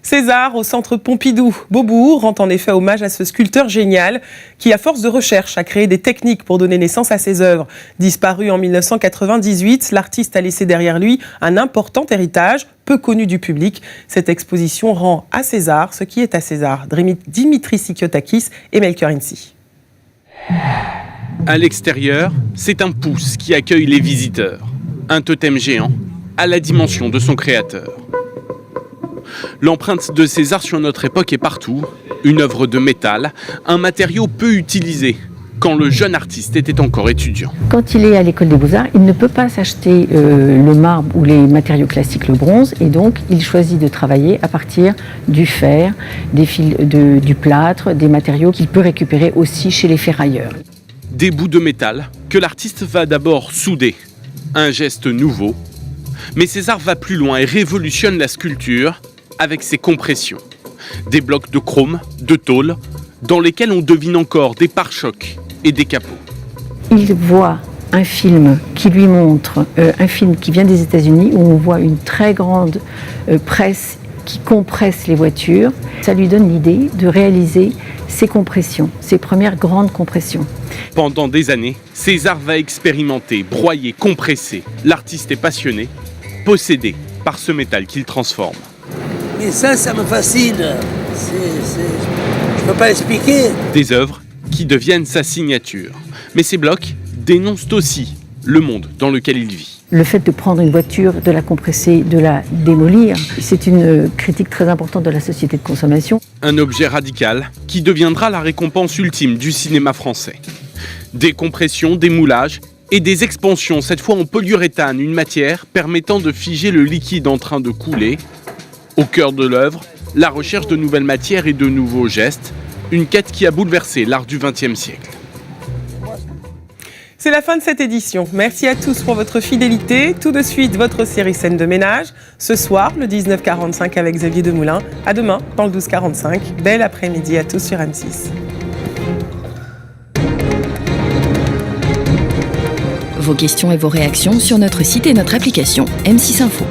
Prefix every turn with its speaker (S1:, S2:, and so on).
S1: César au centre Pompidou. Beaubourg rend en effet hommage à ce sculpteur génial qui, à force de recherche, a créé des techniques pour donner naissance à ses œuvres. Disparu en 1998, l'artiste a laissé derrière lui un important héritage, peu connu du public. Cette exposition rend à César ce qui est à César. Dimitri Sikiotakis et Melchior Insi.
S2: À l'extérieur, c'est un pouce qui accueille les visiteurs. Un totem géant à la dimension de son créateur. L'empreinte de César sur notre époque est partout. Une œuvre de métal, un matériau peu utilisé quand le jeune artiste était encore étudiant.
S3: Quand il est à l'école des Beaux-Arts, il ne peut pas s'acheter le marbre ou les matériaux classiques, le bronze, et donc il choisit de travailler à partir du fer, des fils du plâtre, des matériaux qu'il peut récupérer aussi chez les ferrailleurs.
S2: Des bouts de métal que l'artiste va d'abord souder. Un geste nouveau. Mais César va plus loin et révolutionne la sculpture avec ses compressions. Des blocs de chrome, de tôle, dans lesquels on devine encore des pare-chocs et des capots.
S3: Il voit un film qui lui montre, un film qui vient des États-Unis, où on voit une très grande presse qui compresse les voitures. Ça lui donne l'idée de réaliser ces compressions, ces premières grandes compressions.
S2: Pendant des années, César va expérimenter, broyer, compresser. L'artiste est passionné, possédé par ce métal qu'il transforme.
S4: Mais ça me fascine. Je ne peux pas expliquer.
S2: Des œuvres qui deviennent sa signature. Mais ces blocs dénoncent aussi le monde dans lequel il vit.
S3: Le fait de prendre une voiture, de la compresser, de la démolir, c'est une critique très importante de la société de consommation.
S2: Un objet radical qui deviendra la récompense ultime du cinéma français. Des compressions, des moulages et des expansions, cette fois en polyuréthane, une matière permettant de figer le liquide en train de couler. Au cœur de l'œuvre, la recherche de nouvelles matières et de nouveaux gestes, une quête qui a bouleversé l'art du XXe siècle.
S1: C'est la fin de cette édition. Merci à tous pour votre fidélité. Tout de suite, votre série Scène de ménage. Ce soir, le 19h45 avec Xavier Demoulin. À demain, dans le 12h45. Bel après-midi à tous sur M6.
S5: Vos questions et vos réactions sur notre site et notre application M6 Info.